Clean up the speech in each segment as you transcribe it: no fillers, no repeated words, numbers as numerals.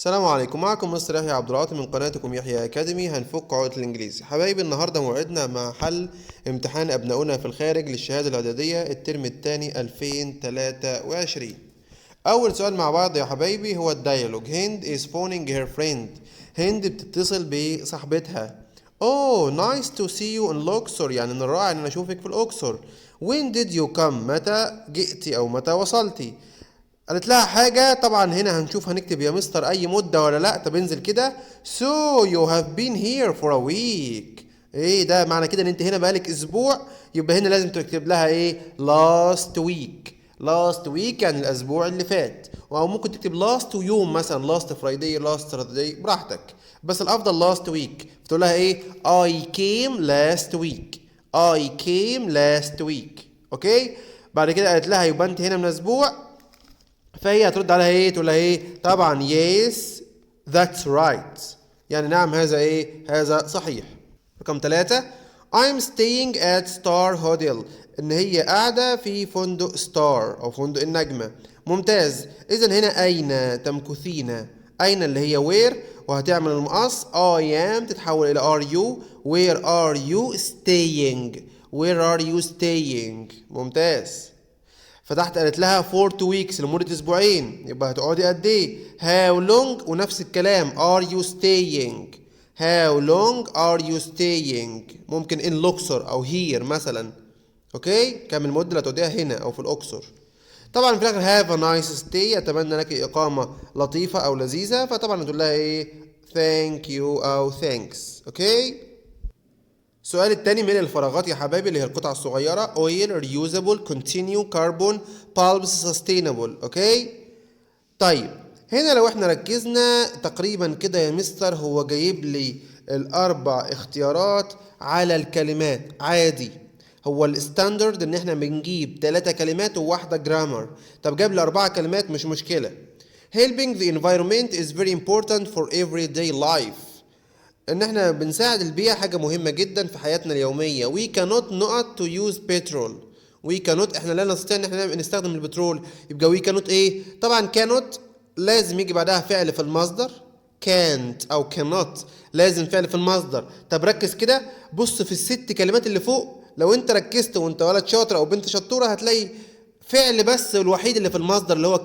السلام عليكم، معكم مستر يحيى عبد العاطي من قناتكم يحيى اكاديمي. هنفك عقدة الانجليزي. حبايبي، النهارده موعدنا مع حل امتحان ابنائنا في الخارج للشهاده الاعداديه الترم الثاني 2023. اول سؤال مع بعض يا حبايبي هو الديالوج. هند is phoning her friend. هند بتتصل بصاحبتها. Oh, nice to see you in Luxor. يعني من الرائع ان انا اشوفك في الاقصر. When did you come؟ متى جئتي او متى وصلتي؟ قالت لها حاجة. طبعا هنا هنشوف هنكتب يا مستر أي مدة ولا لأ. طب انزل كده. So you have been here for a week. ايه ده؟ معنى كده ان انت هنا بقالك اسبوع. يبقى هنا لازم تكتب لها ايه؟ last week. last week يعني الاسبوع اللي فات. او ممكن تكتب last يوم مثلا last Friday last Saturday براحتك. بس الافضل last week. فتقول لها ايه؟ I came last week. I came last week. اوكي. بعد كده قالت لها يبقى انت هنا من اسبوع. فهي هترد عليها ايه؟ تقول لها ايه؟ طبعا yes that's right. يعني نعم هذا ايه؟ هذا صحيح. رقم 3. I'm staying at Star Hotel. ان هي قاعدة في فندق ستار او فندق النجمة. ممتاز. اذا هنا اين تمكثين؟ اين اللي هي where وهتعمل المقص I am تتحول الى are you. Where are you staying؟ Where are you staying؟ ممتاز. فتحت قالت لها for 2 weeks لمدة أسبوعين. يبقى هتقعدي قد إيه؟ how long ونفس الكلام are you staying. how long are you staying. ممكن in الأقصر أو here مثلا. أوكي؟ كم المدة اللي هتقعديها هنا أو في الأقصر. طبعا في الآخر have a nice stay. أتمنى لك إقامة لطيفة أو لذيذة. فطبعا هتقول لها إيه؟ thank you أو thanks. أوكي؟ السؤال التاني من الفراغات يا حبايبي اللي هي القطع الصغيرة. oil reusable continue carbon pulps sustainable. اوكي. طيب هنا لو احنا ركزنا تقريبا كده يا مستر هو جايب لي الاربع اختيارات على الكلمات عادي. هو الستاندرد ان احنا بنجيب 3 كلمات وواحدة جرامر. طب جاب لي 4 كلمات مش مشكلة. helping the environment is very important for everyday life. ان احنا بنساعد البيئة حاجة مهمة جدا في حياتنا اليومية. we cannot not to use petrol. we cannot احنا لا نستطيع ان احنا نستخدم البترول. يبقى we cannot ايه؟ طبعا cannot لازم يجي بعدها فعل في المصدر. can't او cannot لازم فعل في المصدر. طب ركز كده. بص في ال6 كلمات اللي فوق. لو انت ركزت وانت ولد شاطر او بنت شطورة هتلاقي فعل بس الوحيد اللي في المصدر اللي هو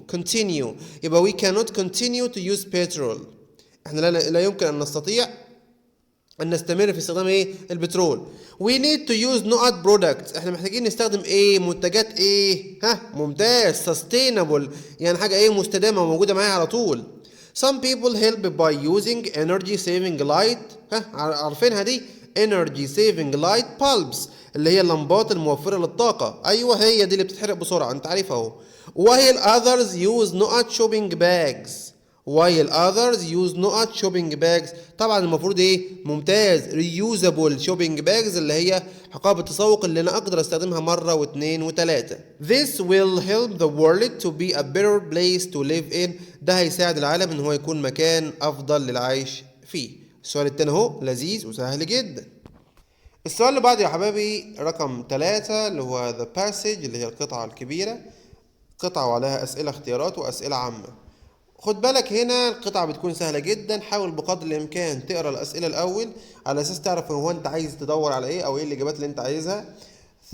continue. يبقى we cannot continue to use petrol. احنا لا يمكن ان نستطيع ان نستمر في استخدام ايه؟ البترول. we need to use not products. احنا محتاجين نستخدم ايه؟ منتجات ايه؟ ممتاز. sustainable يعني حاجه ايه؟ مستدامه وموجوده معايا على طول. some people help by using energy saving light. عارفينها دي؟ energy saving light bulbs اللي هي اللمبات الموفره للطاقه. ايوه هي دي اللي بتتحرق بسرعه، انت عارفها اهو. while others use not shopping bags. while others use not shopping bags. طبعا المفروض ايه؟ ممتاز. reusable shopping bags اللي هي حقائب التسوق اللي انا اقدر استخدمها مره واثنين وثلاثه. this will help the world to be a better place to live in. ده هيساعد العالم ان هو يكون مكان افضل للعيش فيه. السؤال التاني اهو لذيذ وسهل جدا. السؤال اللي بعده يا حبايبي رقم 3 اللي هو the passage اللي هي القطعه الكبيره. قطعه وعليها اسئله اختيارات واسئله عامه. خد بالك هنا القطعة بتكون سهلة جدا. حاول بقدر الامكان تقرا الاسئلة الاول على اساس تعرف هو انت عايز تدور على ايه او ايه الاجابات اللي انت عايزها.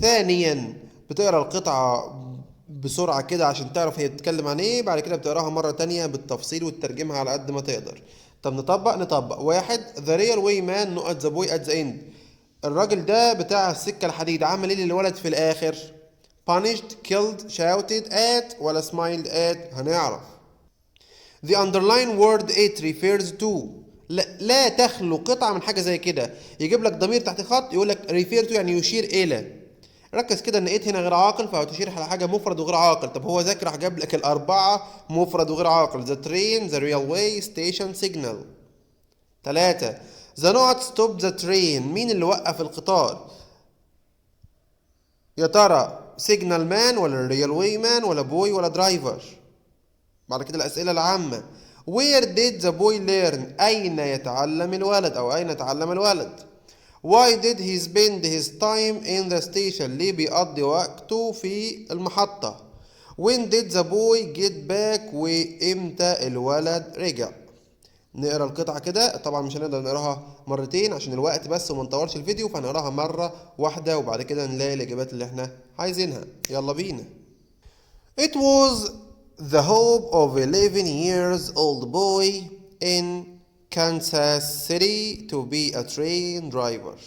ثانيا بتقرا القطعة بسرعة كده عشان تعرف هي بتتكلم عن ايه. بعد كده بتقراها مرة تانية بالتفصيل وتترجمها على قد ما تقدر. طب نطبق. 1. the real way man not the boy at the end. الراجل ده بتاع السكة الحديد عمل ايه للولد في الاخر؟ punished killed shouted at ولا smiled at؟ هنعرف. The underline word it refers to. لا تخلو قطعة من حاجة زي كده. يجيب لك ضمير تحت خط يقول لك refer to يعني يشير إلى. ركز كده إن it هنا غير عاقل فهتشير على حاجة مفرد وغير عاقل. طب هو ذاكر راح جاب لك الأربعة مفرد وغير عاقل. the train the railway station signal. 3. the not stop the train. مين اللي وقف القطار؟ يا ترى signal man ولا railway man ولا boy ولا driver؟ بعد كده الأسئلة العامة. Where did the boy learn؟ أين يتعلم الولد أو أين تعلم الولد؟ Why did he spend his time in the station؟ ليه بيقضي وقته في المحطة؟ When did the boy get back؟ وإمتى الولد رجع؟ نقرا القطعة كده، طبعا مش هنقدر نقراها مرتين عشان الوقت بس وما نطولش الفيديو، فهنقراها مرة واحدة وبعد كده نلاقي الإجابات اللي احنا عايزينها. يلا بينا. It was the hope of 11 years old boy in Kansas City to be a train driver.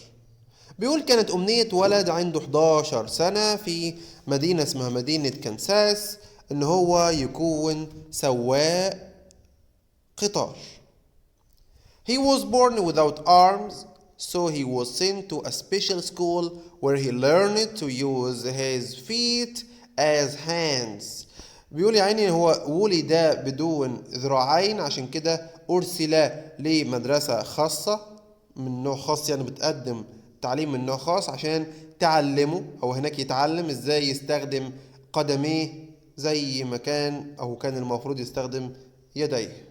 بيقول كانت أمنية ولد عنده 11 سنة في مدينة اسمها مدينة كانساس إن هو يكون سواق قطار. He was born without arms, so he was sent to a special school where he learned to use his feet as hands. بيقول يعني هو ولد بدون ذراعين، عشان كده أرسل لمدرسة خاصة من نوع خاص، يعني بتقدم تعليم من نوع خاص عشان تعلمه أو هناك يتعلم إزاي يستخدم قدميه زي ما كان أو كان المفروض يستخدم يديه.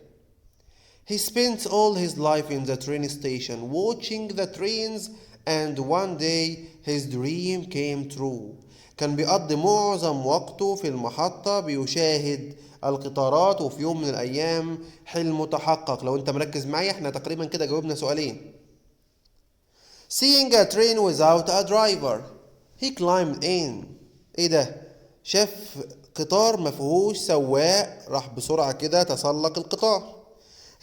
He spent all his life in the train station watching the trains, and one day his dream came true. كان بيقضي معظم وقته في المحطة بيشاهد القطارات، وفي يوم من الأيام حلمه تحقق. لو أنت مركز معايا احنا تقريبا كده جاوبنا سؤالين. Seeing a train without a driver, he climbed in. إيه ده؟ شاف قطار مفيهوش سواق، راح بسرعة كده تسلق القطار.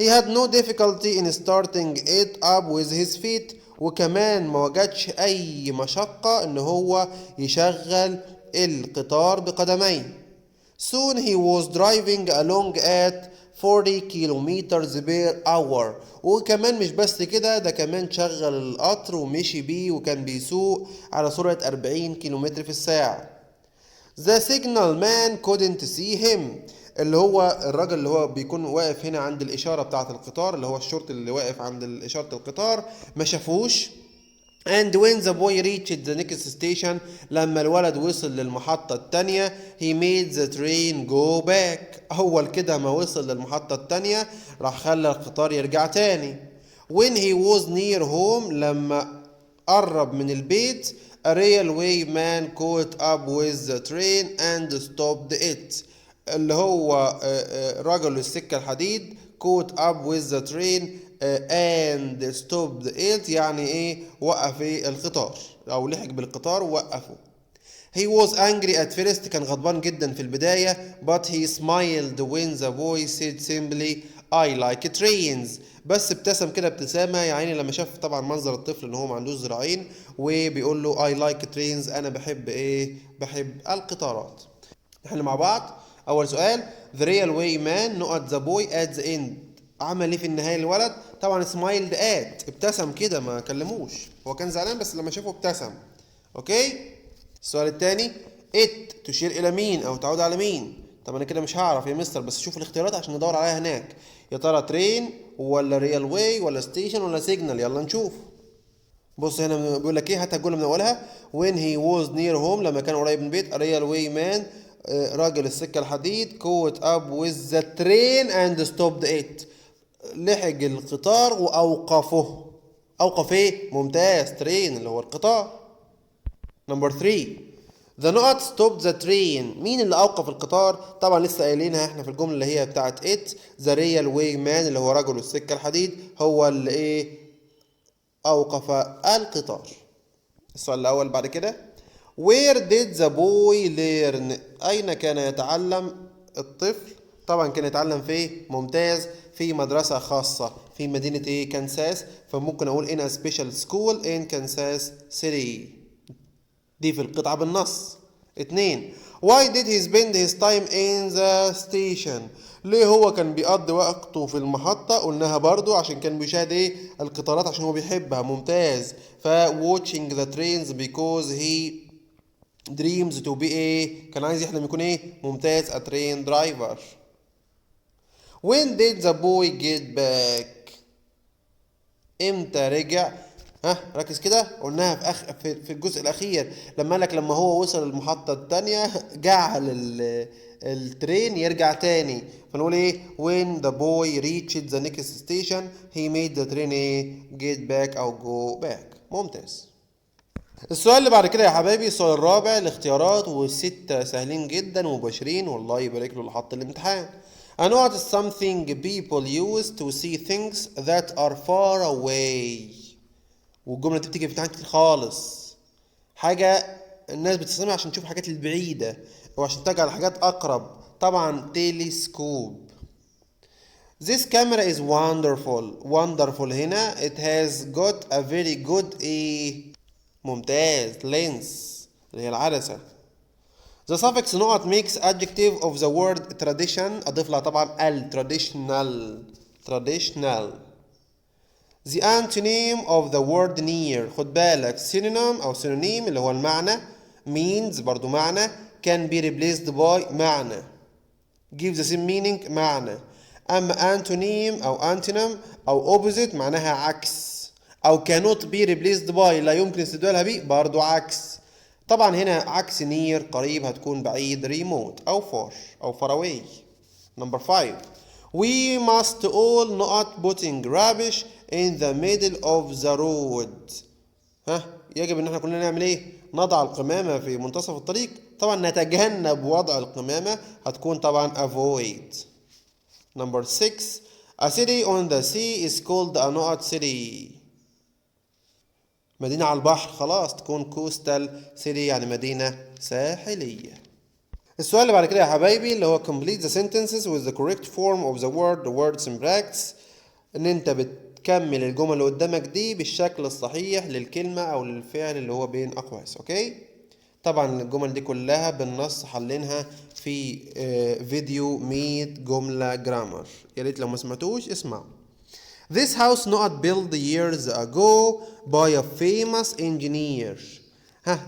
He had no difficulty in starting it up with his feet. وكمان ما وجدش أي مشقة إن هو يشغل القطار بقدميه. Soon he was driving along at 40 kilometers per hour. وكمان مش بس كده، ده كمان شغل القطر ومشي بيه وكان بيسوق على سرعة 40 كيلومتر في الساعة. The signal man couldn't see him. اللي هو الراجل اللي هو بيكون واقف هنا عند الإشارة بتاعة القطار، اللي هو الشرطي اللي واقف عند إشارة القطار، ما شافوش. And when the boy reached the next station، لما الولد وصل للمحطة التانية، he made the train go back. أول كده ما وصل للمحطة التانية راح خلى القطار يرجع تاني. When he was near home، لما قرب من البيت، a railway man caught up with the train and stopped it. اللي هو رجل السكة الحديد caught up with the train and stopped it، يعني ايه وقف القطار او لحق بالقطار ووقفه. He was angry at first، كان غضبان جدا في البداية، but he smiled when the boy said simply I like trains. بس ابتسم كده ابتسامة يعني لما شاف طبعا منظر الطفل ان هو ما عندوش ذراعين وبيقول له I like trains، انا بحب بحب القطارات. احنا مع بعض. اول سؤال the railway man نقط the boy at the end، عمل ايه في النهايه الولد؟ طبعا smiled at، ابتسم كده ما كلموش، هو كان زعلان بس لما شافه ابتسم. اوكي. السؤال الثاني it تشير الى مين او تعود على مين؟ طب انا كده مش هعرف يا مستر، بس شوف الاختيارات عشان ندور عليها هناك. يا ترى ترين ولا railway ولا ستيشن ولا سيجنال؟ يلا نشوف. بص هنا بيقول لك ايه، هات الجمله من اولها. when he was near home، لما كان قريب من البيت. railway man راجل السكة الحديد caught up with the train and stopped it، لحق القطار وأوقفه. أوقف ايه؟ ممتاز، train اللي هو القطار. نمبر 3 the not stopped the train، مين اللي أوقف القطار؟ طبعا لسه قايلينها احنا في الجملة اللي هي بتاعت it. the railway man اللي هو رجل السكة الحديد هو اللي ايه أوقف القطار. السؤال الأول بعد كده Where did the boy learn؟ أين كان يتعلم الطفل؟ طبعا كان يتعلم في ممتاز في مدرسة خاصة في مدينة ايه؟ كانساس، فممكن أقول in a special school in Kansas City. دي في القطعة بالنص. 2 Why did he spend his time in the station؟ ليه هو كان بيقضي وقته في المحطة؟ قلناها برضو عشان كان بيشاهد ايه؟ القطارات عشان هو بيحبها. ممتاز. ف watching the trains because he dreams to be ايه؟ كان عايز يحلم يكون ايه؟ ممتاز. a train driver. When did the boy get back؟ امتى رجع؟ ها ركز كده، قلناها في الجزء الاخير لما قالك لما هو وصل المحطة التانية جعل الترين يرجع تاني، فنقول ايه؟ when the boy reached the next station he made the train ايه؟ get back او go back. ممتاز. السؤال اللي بعد كده يا حبايبي السؤال الرابع، الاختيارات والستة سهلين جدا ومباشرين، والله يبارك له اللي حط الامتحان. A note is something people use to see things that are far away. والجملة دي بتيجي في امتحان كتير خالص. حاجة الناس بتستخدمها عشان تشوف الحاجات البعيدة أو عشان تجعل الحاجات أقرب. طبعا تيليسكوب. This camera is wonderful. Wonderful هنا it has got a very good ممتاز lens اللي هي العدسة. The suffix نقط makes adjective of the word tradition أضيف لها طبعا traditional. The antonym of the word near خد بالك synonym أو synonym اللي هو المعنى means برضو معنى can be replaced by معنى give the same meaning معنى. أما antonym أو antonym أو opposite معناها عكس أو cannot be replaced by لا يمكن استبدالها به برضو عكس. طبعا هنا عكس near قريب هتكون بعيد remote أو far away. Number 5 We must all not putting rubbish in the middle of the road. يجب ان احنا كلنا نعمل ايه؟ نضع القمامة في منتصف الطريق. طبعا نتجنب وضع القمامة هتكون طبعا avoid. Number 6 A city on the sea is called a not city. مدينة على البحر خلاص تكون coastal city يعني مدينة ساحلية. السؤال اللي بعد كده يا حبايبي اللي هو complete the sentences with the correct form of the words in practice. ان انت بتكمل الجمل اللي قدامك دي بالشكل الصحيح للكلمة او للفعل اللي هو بين اقواس. اوكي طبعا الجمل دي كلها بالنص حلينها في فيديو 100 جملة جرامر، يا ريت لو ما سمعتوش اسمعوا. This house not built years ago by a famous engineer.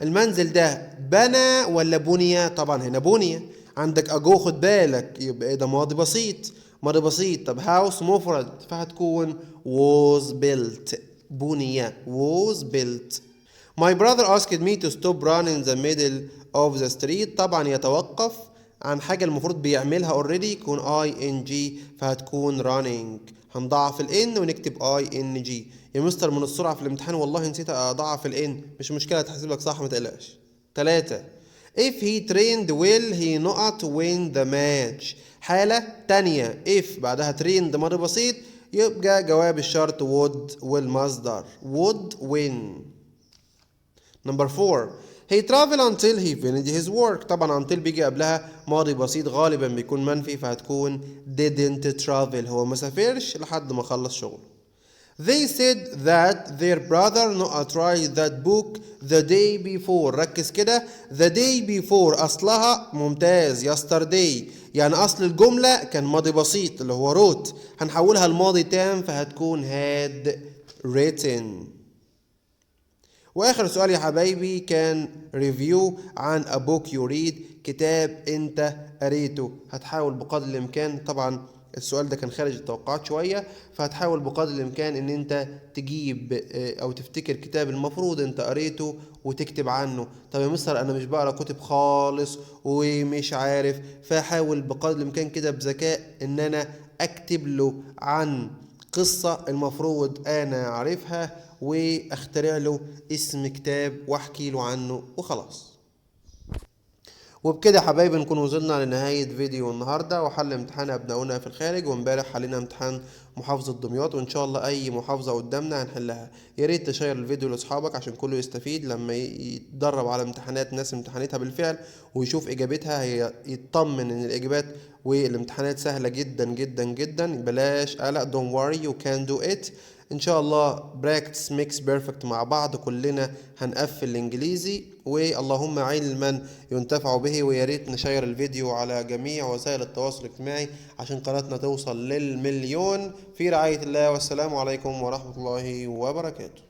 المنزل ده بنى ولا بني؟ طبعا هنا بني. عندك ago خد بالك يبقى ده ماضي بسيط. طب house مفرد فهتكون was built. بني was built. My brother asked me to stop running in the middle of the street. طبعا يتوقف عن حاجة المفروض بيعملها already يكون ing فهتكون running. هنضعف ال n ونكتب ing. يا مستر من السرعة في الامتحان والله نسيت أضعف ال n. مش مشكلة هتحسب لك صح ما تقلقش. 3 If he trained well he not win the match. حالة تانية if بعدها trained ماضي بسيط يبقى جواب الشرط would والمصدر would win. Number 4 He traveled until he finished his work. طبعا until بيجي قبلها ماضي بسيط غالبا بيكون منفي فهتكون didn't travel هو ما سافرش لحد ما خلص شغله. They said that their brother not tried that book the day before. ركز كده the day before أصلها ممتاز yesterday يعني أصل الجملة كان ماضي بسيط اللي هو wrote هنحولها لماضي تام فهتكون had written. واخر سؤال يا حبايبي كان ريفيو عن a book you read كتاب انت قريته. هتحاول بقدر الامكان طبعا السؤال ده كان خارج التوقعات شوية فهتحاول بقدر الامكان ان انت تجيب او تفتكر كتاب المفروض انت قريته وتكتب عنه. طب يا مستر انا مش بقرا كتب خالص ومش عارف، فحاول بقدر الامكان كده بذكاء ان انا اكتب له عن قصة المفروض انا عارفها واخترع له اسم كتاب واحكي له عنه وخلاص. وبكده حبايبي نكون وصلنا لنهاية فيديو النهاردة وحل امتحان أبناؤنا في الخارج. وامبارح حلينا امتحان محافظة دمياط وإن شاء الله أي محافظة قدامنا هنحلها. يا ريت تشير الفيديو لأصحابك عشان كله يستفيد لما يتدرب على امتحانات ناس امتحنتها بالفعل ويشوف إجابتها يطمن إن الإجابات والامتحانات سهلة جدا جدا جدا. بلاش قلق don't worry you can do it. ان شاء الله براكتس ميكس بيرفكت مع بعض كلنا هنقفل الانجليزي واللهم علما ينتفع به. ويا ريت نشير الفيديو على جميع وسائل التواصل الاجتماعي عشان قناتنا توصل للمليون. في رعاية الله والسلام عليكم ورحمة الله وبركاته.